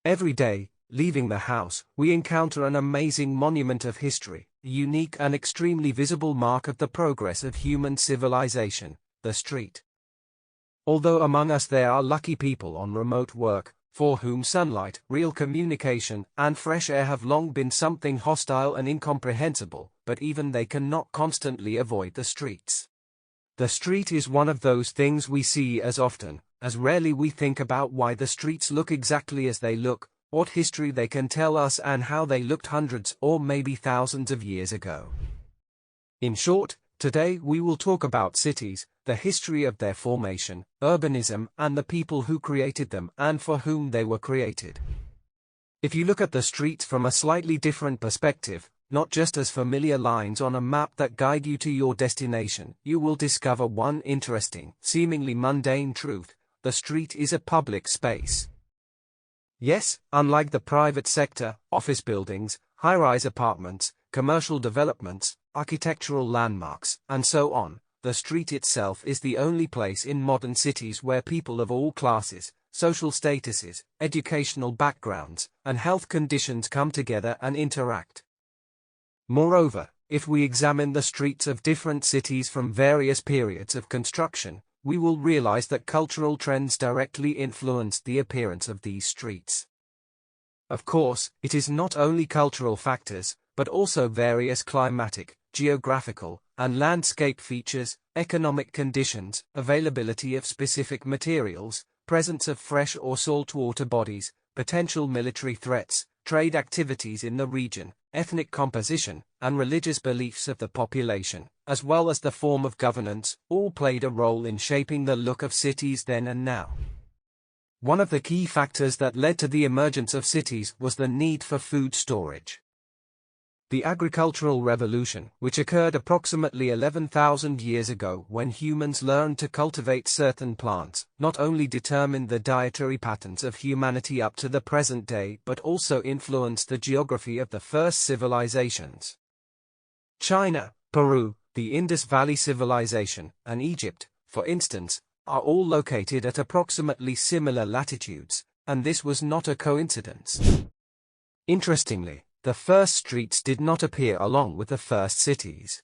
Every day, leaving the house, we encounter an amazing monument of history, a unique and extremely visible mark of the progress of human civilization, the street. Although among us there are lucky people on remote work, for whom sunlight, real communication, and fresh air have long been something hostile and incomprehensible, but even they cannot constantly avoid the streets. The street is one of those things we see as often, as rarely we think about why the streets look exactly as they look, what history they can tell us and how they looked hundreds or maybe thousands of years ago. In short, today we will talk about cities, the history of their formation, urbanism, and the people who created them and for whom they were created. If you look at the streets from a slightly different perspective, not just as familiar lines on a map that guide you to your destination, you will discover one interesting, seemingly mundane truth: the street is a public space. Yes, unlike the private sector, office buildings, high-rise apartments, commercial developments, architectural landmarks, and so on, the street itself is the only place in modern cities where people of all classes, social statuses, educational backgrounds, and health conditions come together and interact. Moreover, if we examine the streets of different cities from various periods of construction, we will realize that cultural trends directly influenced the appearance of these streets. Of course, it is not only cultural factors, but also various climatic, geographical, and landscape features, economic conditions, availability of specific materials, presence of fresh or saltwater bodies, potential military threats, trade activities in the region, ethnic composition, and religious beliefs of the population, as well as the form of governance, all played a role in shaping the look of cities then and now. One of the key factors that led to the emergence of cities was the need for food storage. The agricultural revolution, which occurred approximately 11,000 years ago when humans learned to cultivate certain plants, not only determined the dietary patterns of humanity up to the present day but also influenced the geography of the first civilizations. China, Peru, the Indus Valley Civilization, and Egypt, for instance, are all located at approximately similar latitudes, and this was not a coincidence. Interestingly, the first streets did not appear along with the first cities.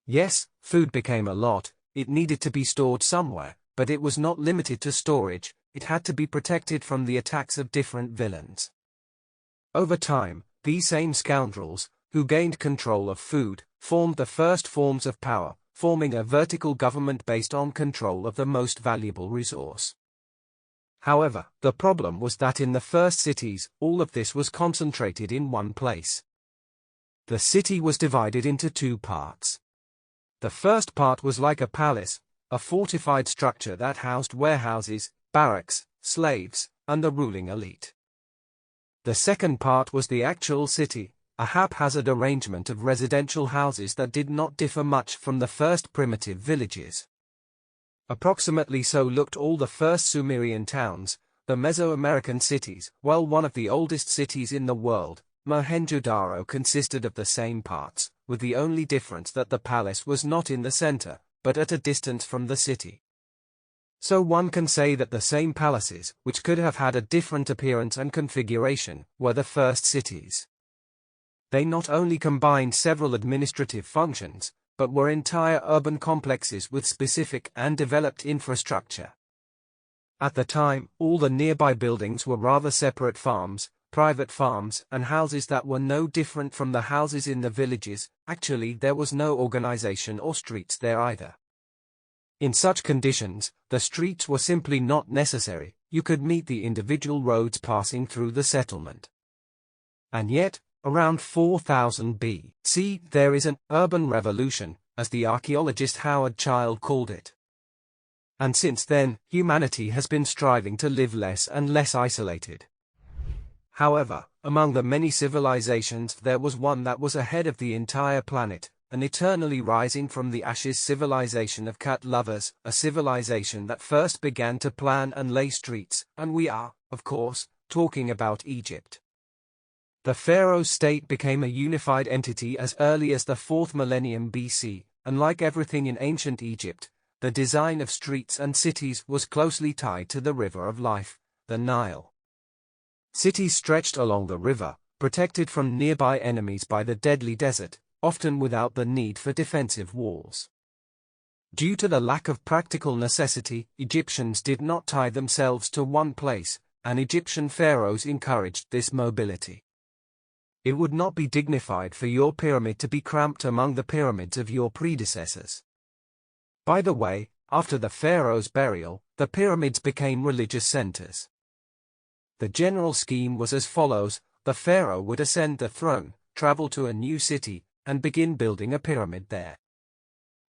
Yes, food became a lot, it needed to be stored somewhere, but it was not limited to storage, it had to be protected from the attacks of different villains. Over time, these same scoundrels, who gained control of food, formed the first forms of power, forming a vertical government based on control of the most valuable resource. However, the problem was that in the first cities, all of this was concentrated in one place. The city was divided into two parts. The first part was like a palace, a fortified structure that housed warehouses, barracks, slaves, and the ruling elite. The second part was the actual city, a haphazard arrangement of residential houses that did not differ much from the first primitive villages. Approximately so looked all the first Sumerian towns, the Mesoamerican cities, while one of the oldest cities in the world, Mohenjo-Daro, consisted of the same parts, with the only difference that the palace was not in the center, but at a distance from the city. So one can say that the same palaces, which could have had a different appearance and configuration, were the first cities. They not only combined several administrative functions, but were entire urban complexes with specific and developed infrastructure. At the time, all the nearby buildings were rather separate farms, private farms, and houses that were no different from the houses in the villages. Actually, there was no organization or streets there either. In such conditions, the streets were simply not necessary, you could meet the individual roads passing through the settlement. And yet, around 4000 BC, there is an urban revolution, as the archaeologist Howard Child called it. And since then, humanity has been striving to live less and less isolated. However, among the many civilizations there was one that was ahead of the entire planet, an eternally rising from the ashes civilization of cat lovers, a civilization that first began to plan and lay streets, and we are, of course, talking about Egypt. The pharaoh state became a unified entity as early as the 4th millennium BC, and like everything in ancient Egypt, the design of streets and cities was closely tied to the river of life, the Nile. Cities stretched along the river, protected from nearby enemies by the deadly desert, often without the need for defensive walls. Due to the lack of practical necessity, Egyptians did not tie themselves to one place, and Egyptian pharaohs encouraged this mobility. It would not be dignified for your pyramid to be cramped among the pyramids of your predecessors. By the way, after the pharaoh's burial, the pyramids became religious centers. The general scheme was as follows: the pharaoh would ascend the throne, travel to a new city, and begin building a pyramid there.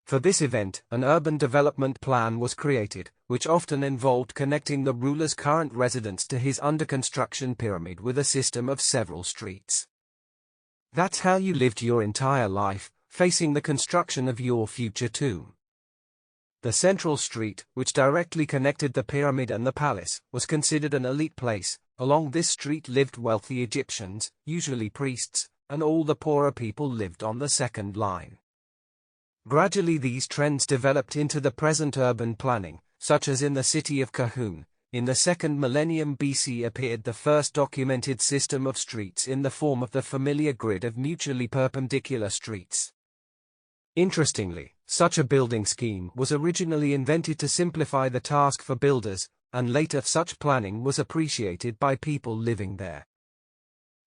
For this event, an urban development plan was created, which often involved connecting the ruler's current residence to his under-construction pyramid with a system of several streets. That's how you lived your entire life, facing the construction of your future tomb. The central street, which directly connected the pyramid and the palace, was considered an elite place. Along this street lived wealthy Egyptians, usually priests, and all the poorer people lived on the second line. Gradually these trends developed into the present urban planning, such as in the city of Kahun. In the 2nd millennium BC appeared the first documented system of streets in the form of the familiar grid of mutually perpendicular streets. Interestingly, such a building scheme was originally invented to simplify the task for builders, and later such planning was appreciated by people living there.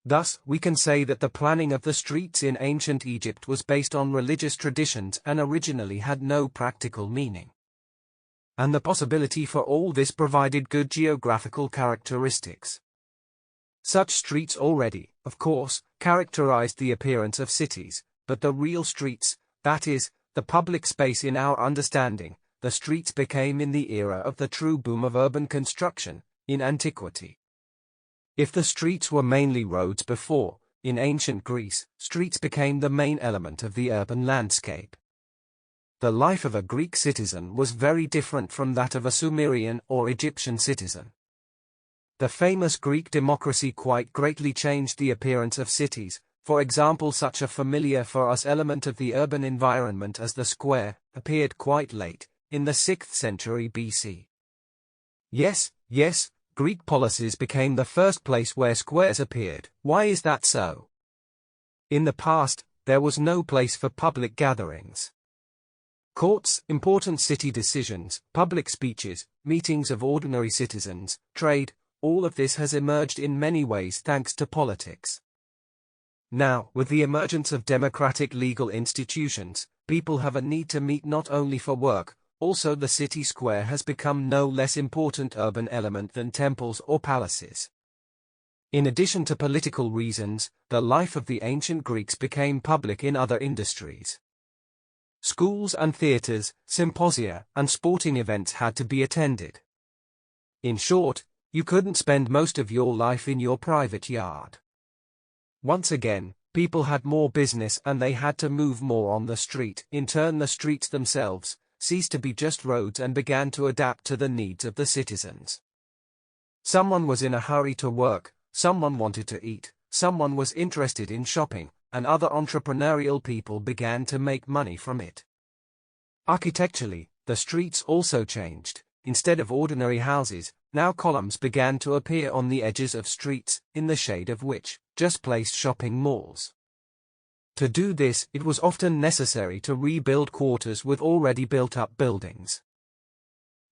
Thus, we can say that the planning of the streets in ancient Egypt was based on religious traditions and originally had no practical meaning. And the possibility for all this provided good geographical characteristics. Such streets already, of course, characterized the appearance of cities, but the real streets, that is, the public space in our understanding, the streets became in the era of the true boom of urban construction, in antiquity. If the streets were mainly roads before, in ancient Greece, streets became the main element of the urban landscape. The life of a Greek citizen was very different from that of a Sumerian or Egyptian citizen. The famous Greek democracy quite greatly changed the appearance of cities. For example, such a familiar for us element of the urban environment as the square appeared quite late, in the 6th century BC. Yes, Greek policies became the first place where squares appeared. Why is that so? In the past, there was no place for public gatherings. Courts, important city decisions, public speeches, meetings of ordinary citizens, trade, all of this has emerged in many ways thanks to politics. Now, with the emergence of democratic legal institutions, people have a need to meet not only for work, also the city square has become no less important urban element than temples or palaces. In addition to political reasons, the life of the ancient Greeks became public in other industries. Schools and theaters, symposia, and sporting events had to be attended. In short, you couldn't spend most of your life in your private yard. Once again, people had more business and they had to move more on the street. In turn, the streets themselves ceased to be just roads and began to adapt to the needs of the citizens. Someone was in a hurry to work, someone wanted to eat, someone was interested in shopping, and other entrepreneurial people began to make money from it. Architecturally, the streets also changed. Instead of ordinary houses, now columns began to appear on the edges of streets, in the shade of which just placed shopping malls. To do this, it was often necessary to rebuild quarters with already built-up buildings.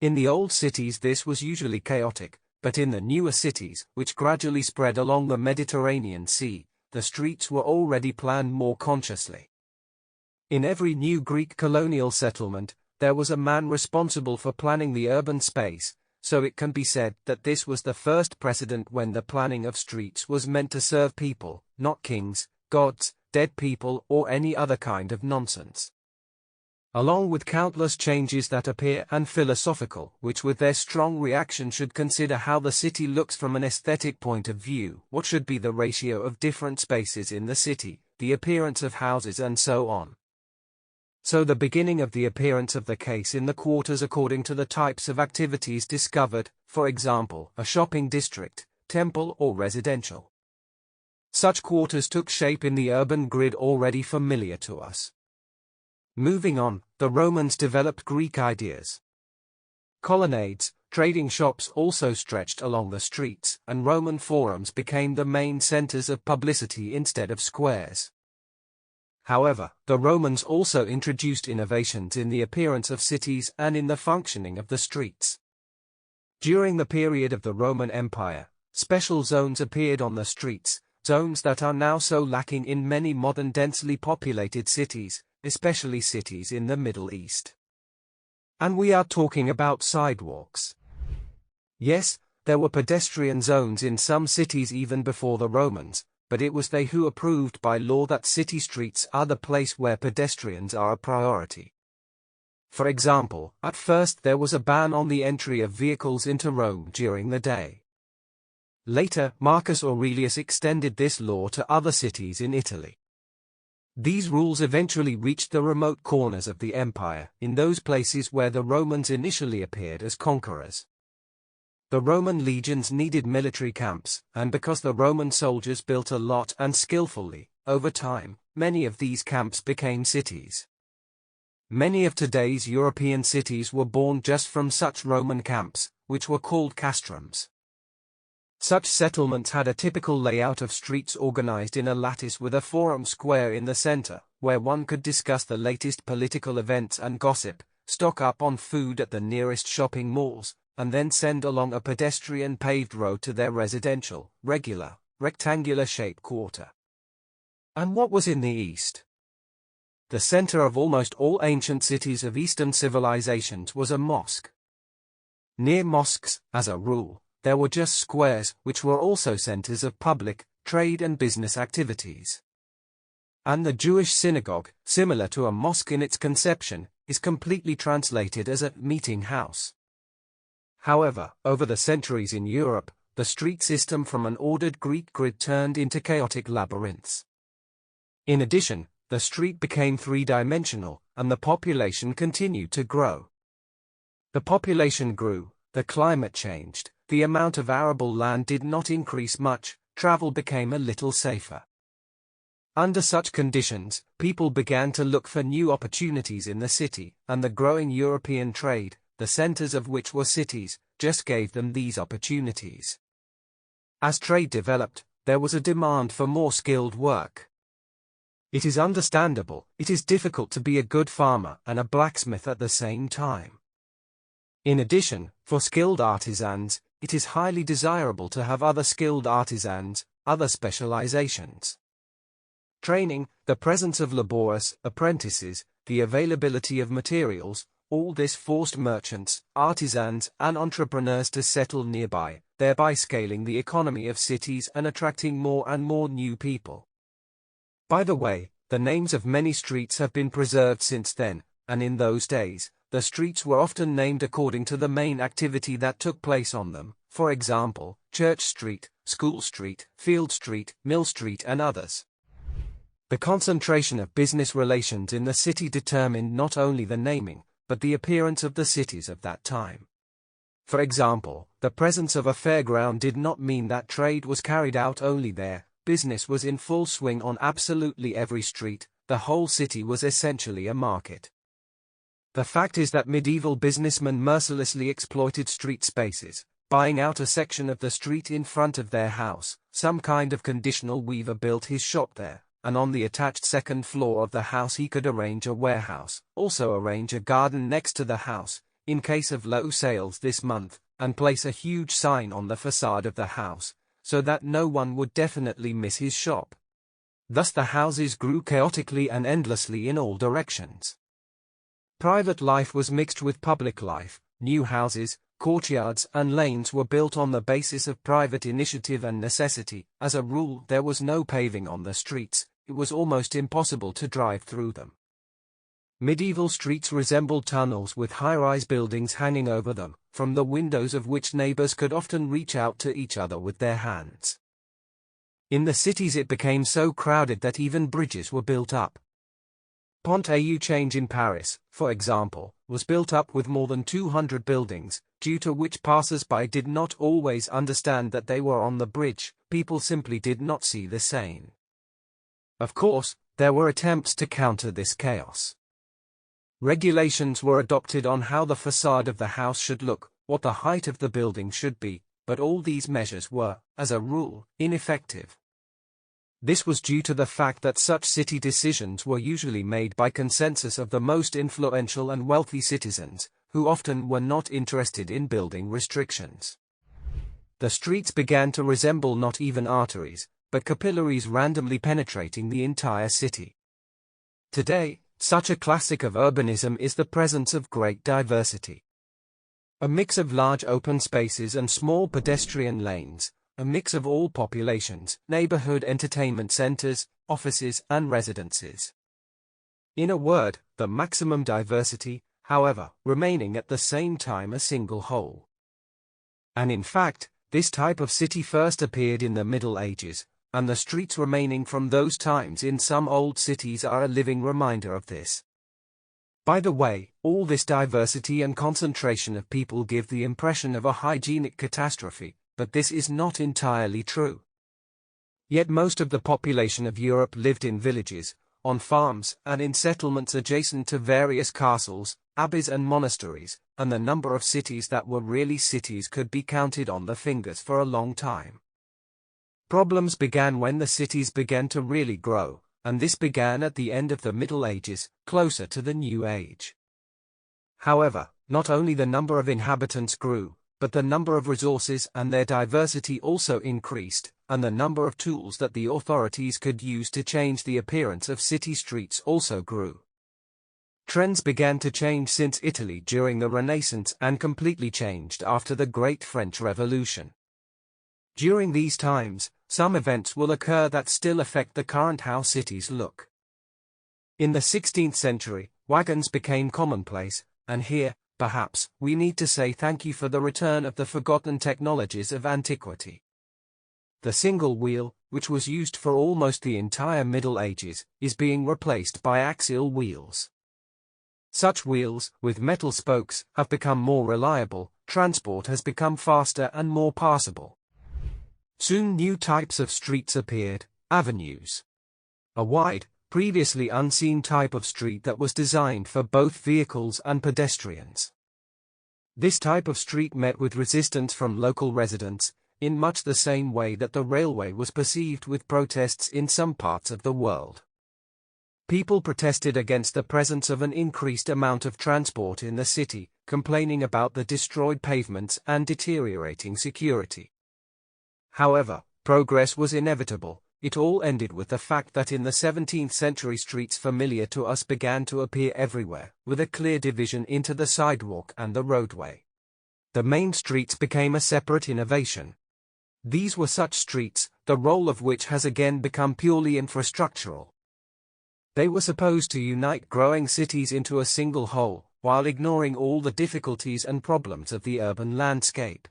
In the old cities this was usually chaotic, but in the newer cities, which gradually spread along the Mediterranean Sea, the streets were already planned more consciously. In every new Greek colonial settlement, there was a man responsible for planning the urban space, so it can be said that this was the first precedent when the planning of streets was meant to serve people, not kings, gods, dead people or any other kind of nonsense. Along with countless changes that appear unphilosophical, which with their strong reaction should consider how the city looks from an aesthetic point of view, what should be the ratio of different spaces in the city, the appearance of houses and so on. So the beginning of the appearance of the case in the quarters according to the types of activities discovered, for example, a shopping district, temple or residential. Such quarters took shape in the urban grid already familiar to us. Moving on, the Romans developed Greek ideas. Colonnades, Trading shops also stretched along the streets, and Roman forums became the main centers of publicity instead of squares. However, the Romans also introduced innovations in the appearance of cities and in the functioning of the streets. During the period of the Roman Empire, special zones appeared on the streets, zones that are now so lacking in many modern densely populated cities, especially cities in the Middle East. And we are talking about sidewalks. Yes, there were pedestrian zones in some cities even before the Romans, but it was they who approved by law that city streets are the place where pedestrians are a priority. For example, at first there was a ban on the entry of vehicles into Rome during the day. Later, Marcus Aurelius extended this law to other cities in Italy. These rules eventually reached the remote corners of the empire, in those places where the Romans initially appeared as conquerors. The Roman legions needed military camps, and because the Roman soldiers built a lot and skillfully, over time, many of these camps became cities. Many of today's European cities were born just from such Roman camps, which were called castrums. Such settlements had a typical layout of streets organized in a lattice with a forum square in the center, where one could discuss the latest political events and gossip, stock up on food at the nearest shopping malls, and then send along a pedestrian paved road to their residential, regular, rectangular-shaped quarter. And what was in the East? The center of almost all ancient cities of Eastern civilizations was a mosque. Near mosques, as a rule, there were just squares, which were also centers of public, trade and business activities. And the Jewish synagogue, similar to a mosque in its conception, is completely translated as a meeting house. However, over the centuries in Europe, the street system from an ordered Greek grid turned into chaotic labyrinths. In addition, the street became three-dimensional, and the population continued to grow. The population grew, the climate changed, the amount of arable land did not increase much, travel became a little safer. Under such conditions, people began to look for new opportunities in the city, and the growing European trade, the centers of which were cities, just gave them these opportunities. As trade developed, there was a demand for more skilled work. It is understandable, it is difficult to be a good farmer and a blacksmith at the same time. In addition, for skilled artisans, it is highly desirable to have other skilled artisans, other specializations. Training, the presence of laborious apprentices, the availability of materials, all this forced merchants, artisans, and entrepreneurs to settle nearby, thereby scaling the economy of cities and attracting more and more new people. By the way, the names of many streets have been preserved since then, and in those days, the streets were often named according to the main activity that took place on them, for example, Church Street, School Street, Field Street, Mill Street and others. The concentration of business relations in the city determined not only the naming, but the appearance of the cities of that time. For example, the presence of a fairground did not mean that trade was carried out only there, business was in full swing on absolutely every street, the whole city was essentially a market. The fact is that medieval businessmen mercilessly exploited street spaces, buying out a section of the street in front of their house. Some kind of conditional weaver built his shop there, and on the attached second floor of the house he could arrange a warehouse, also arrange a garden next to the house, in case of low sales this month, and place a huge sign on the facade of the house, so that no one would definitely miss his shop. Thus the houses grew chaotically and endlessly in all directions. Private life was mixed with public life, new houses, courtyards and lanes were built on the basis of private initiative and necessity. As a rule, there was no paving on the streets, it was almost impossible to drive through them. Medieval streets resembled tunnels with high-rise buildings hanging over them, from the windows of which neighbors could often reach out to each other with their hands. In the cities it became so crowded that even bridges were built up. Pont-au-Change in Paris, for example, was built up with more than 200 buildings, due to which passers-by did not always understand that they were on the bridge, people simply did not see the Seine. Of course, there were attempts to counter this chaos. Regulations were adopted on how the facade of the house should look, what the height of the building should be, but all these measures were, as a rule, ineffective. This was due to the fact that such city decisions were usually made by consensus of the most influential and wealthy citizens, who often were not interested in building restrictions. The streets began to resemble not even arteries, but capillaries randomly penetrating the entire city. Today, such a classic of urbanism is the presence of great diversity. A mix of large open spaces and small pedestrian lanes, a mix of all populations, neighborhood entertainment centers, offices and residences. In a word, the maximum diversity, however, remaining at the same time a single whole. And in fact, this type of city first appeared in the Middle Ages, and the streets remaining from those times in some old cities are a living reminder of this. By the way, all this diversity and concentration of people give the impression of a hygienic catastrophe, but this is not entirely true. Yet most of the population of Europe lived in villages, on farms, and in settlements adjacent to various castles, abbeys and monasteries, and the number of cities that were really cities could be counted on the fingers for a long time. Problems began when the cities began to really grow, and this began at the end of the Middle Ages, closer to the New Age. However, not only the number of inhabitants grew, but the number of resources and their diversity also increased, and the number of tools that the authorities could use to change the appearance of city streets also grew. Trends began to change since Italy during the Renaissance and completely changed after the Great French Revolution. During these times, some events will occur that still affect the current how cities look. In the 16th century, wagons became commonplace, and here, perhaps, we need to say thank you for the return of the forgotten technologies of antiquity. The single wheel, which was used for almost the entire Middle Ages, is being replaced by axial wheels. Such wheels, with metal spokes, have become more reliable, transport has become faster and more passable. Soon new types of streets appeared, avenues. A wide, previously unseen type of street that was designed for both vehicles and pedestrians. This type of street met with resistance from local residents, in much the same way that the railway was perceived with protests in some parts of the world. People protested against the presence of an increased amount of transport in the city, complaining about the destroyed pavements and deteriorating security. However, progress was inevitable. It all ended with the fact that in the 17th century streets familiar to us began to appear everywhere, with a clear division into the sidewalk and the roadway. The main streets became a separate innovation. These were such streets, the role of which has again become purely infrastructural. They were supposed to unite growing cities into a single whole, while ignoring all the difficulties and problems of the urban landscape.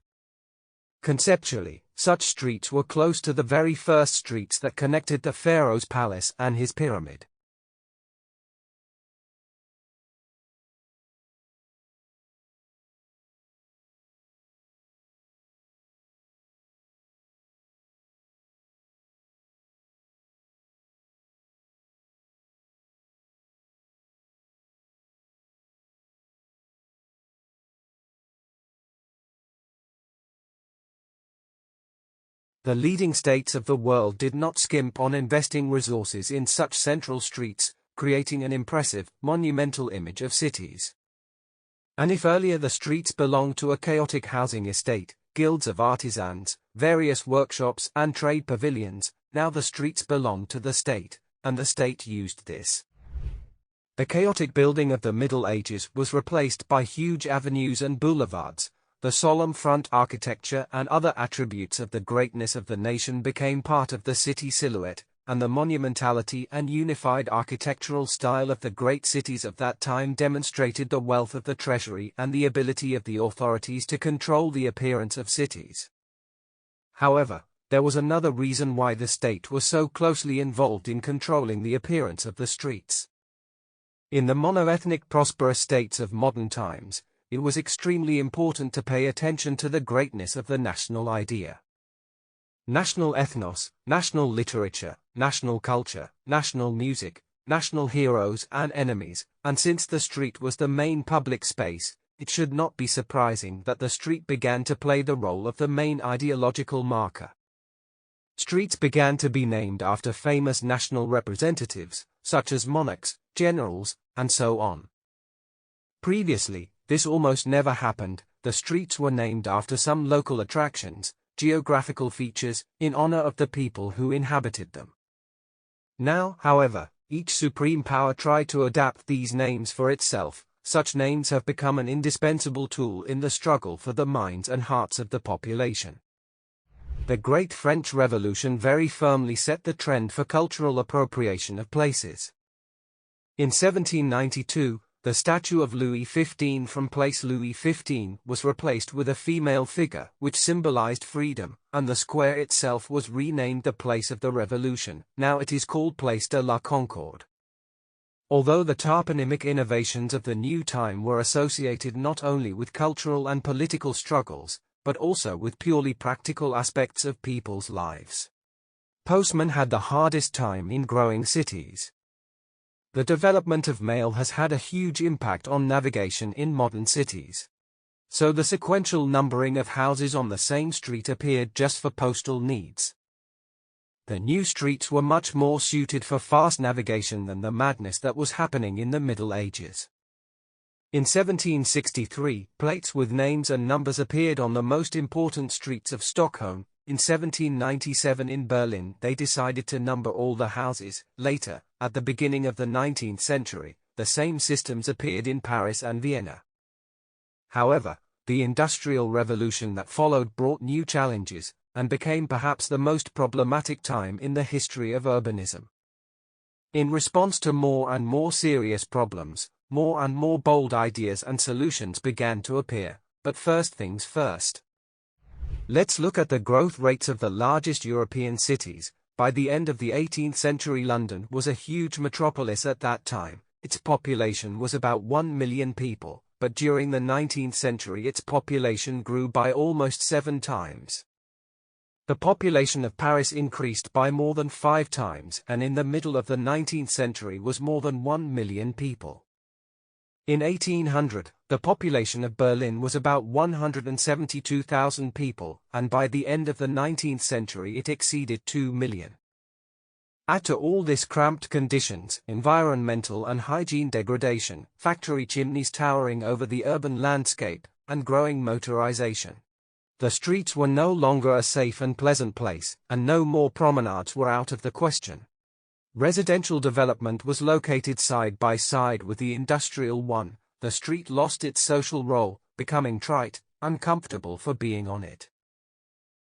Conceptually, such streets were close to the very first streets that connected the pharaoh's palace and his pyramid. The leading states of the world did not skimp on investing resources in such central streets, creating an impressive, monumental image of cities. And if earlier the streets belonged to a chaotic housing estate, guilds of artisans, various workshops and trade pavilions, now the streets belonged to the state, and the state used this. The chaotic building of the Middle Ages was replaced by huge avenues and boulevards. The solemn front architecture and other attributes of the greatness of the nation became part of the city silhouette, and the monumentality and unified architectural style of the great cities of that time demonstrated the wealth of the treasury and the ability of the authorities to control the appearance of cities. However, there was another reason why the state was so closely involved in controlling the appearance of the streets. In the monoethnic prosperous states of modern times, it was extremely important to pay attention to the greatness of the national idea. National ethnos, national literature, national culture, national music, national heroes and enemies, and since the street was the main public space, it should not be surprising that the street began to play the role of the main ideological marker. Streets began to be named after famous national representatives, such as monarchs, generals, and so on. Previously, this almost never happened. The streets were named after some local attractions, geographical features, in honor of the people who inhabited them. Now, however, each supreme power tried to adapt these names for itself. Such names have become an indispensable tool in the struggle for the minds and hearts of the population. The Great French Revolution very firmly set the trend for cultural appropriation of places. In 1792, the statue of Louis XV from Place Louis XV was replaced with a female figure which symbolized freedom, and the square itself was renamed the Place of the Revolution. Now it is called Place de la Concorde. Although the toponymic innovations of the new time were associated not only with cultural and political struggles, but also with purely practical aspects of people's lives. Postmen had the hardest time in growing cities. The development of mail has had a huge impact on navigation in modern cities. So the sequential numbering of houses on the same street appeared just for postal needs. The new streets were much more suited for fast navigation than the madness that was happening in the Middle Ages. In 1763, plates with names and numbers appeared on the most important streets of Stockholm. In 1797 in Berlin they decided to number all the houses. Later, at the beginning of the 19th century, the same systems appeared in Paris and Vienna. However, the Industrial Revolution that followed brought new challenges, and became perhaps the most problematic time in the history of urbanism. In response to more and more serious problems, more and more bold ideas and solutions began to appear. But first things first. Let's look at the growth rates of the largest European cities. By the end of the 18th century, London was a huge metropolis at that time. Its population was about 1 million people, but during the 19th century its population grew by almost 7 times. The population of Paris increased by more than 5 times, and in the middle of the 19th century was more than 1 million people. In 1800, the population of Berlin was about 172,000 people, and by the end of the 19th century it exceeded 2 million. Add to all this cramped conditions, environmental and hygiene degradation, factory chimneys towering over the urban landscape, and growing motorization. The streets were no longer a safe and pleasant place, and no more promenades were out of the question. Residential development was located side by side with the industrial one. The street lost its social role, becoming trite, uncomfortable for being on it.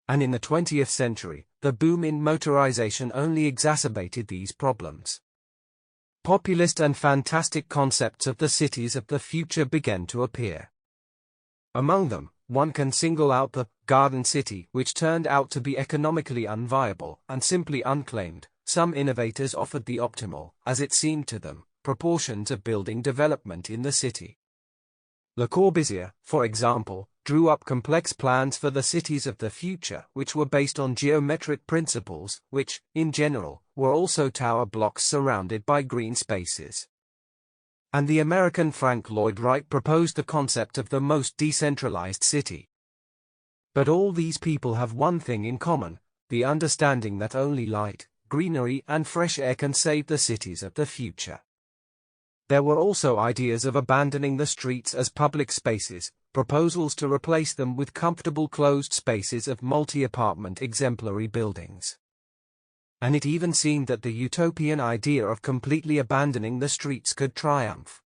And in the 20th century, the boom in motorization only exacerbated these problems. Populist and fantastic concepts of the cities of the future began to appear. Among them, one can single out the Garden City, which turned out to be economically unviable and simply unclaimed. Some innovators offered the optimal, as it seemed to them, proportions of building development in the city. Le Corbusier, for example, drew up complex plans for the cities of the future which were based on geometric principles, which, in general, were also tower blocks surrounded by green spaces. And the American Frank Lloyd Wright proposed the concept of the most decentralized city. But all these people have one thing in common: the understanding that only light, greenery and fresh air can save the cities of the future. There were also ideas of abandoning the streets as public spaces, proposals to replace them with comfortable closed spaces of multi-apartment exemplary buildings. And it even seemed that the utopian idea of completely abandoning the streets could triumph.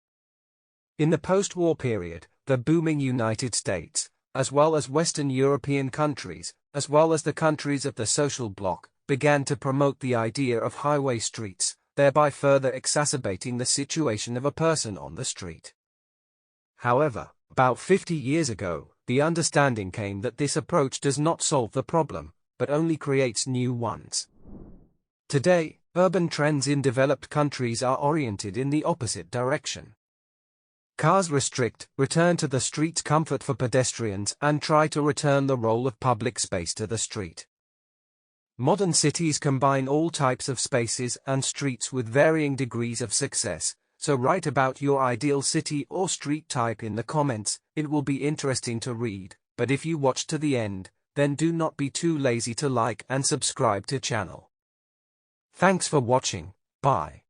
In the post-war period, the booming United States, as well as Western European countries, as well as the countries of the social bloc, began to promote the idea of highway streets, thereby further exacerbating the situation of a person on the street. However, about 50 years ago, the understanding came that this approach does not solve the problem, but only creates new ones. Today, urban trends in developed countries are oriented in the opposite direction. Cars return to the street's comfort for pedestrians and try to return the role of public space to the street. Modern cities combine all types of spaces and streets with varying degrees of success. So write about your ideal city or street type in the comments. It will be interesting to read, but if you watch to the end, then do not be too lazy to like and subscribe to channel. Thanks for watching. Bye.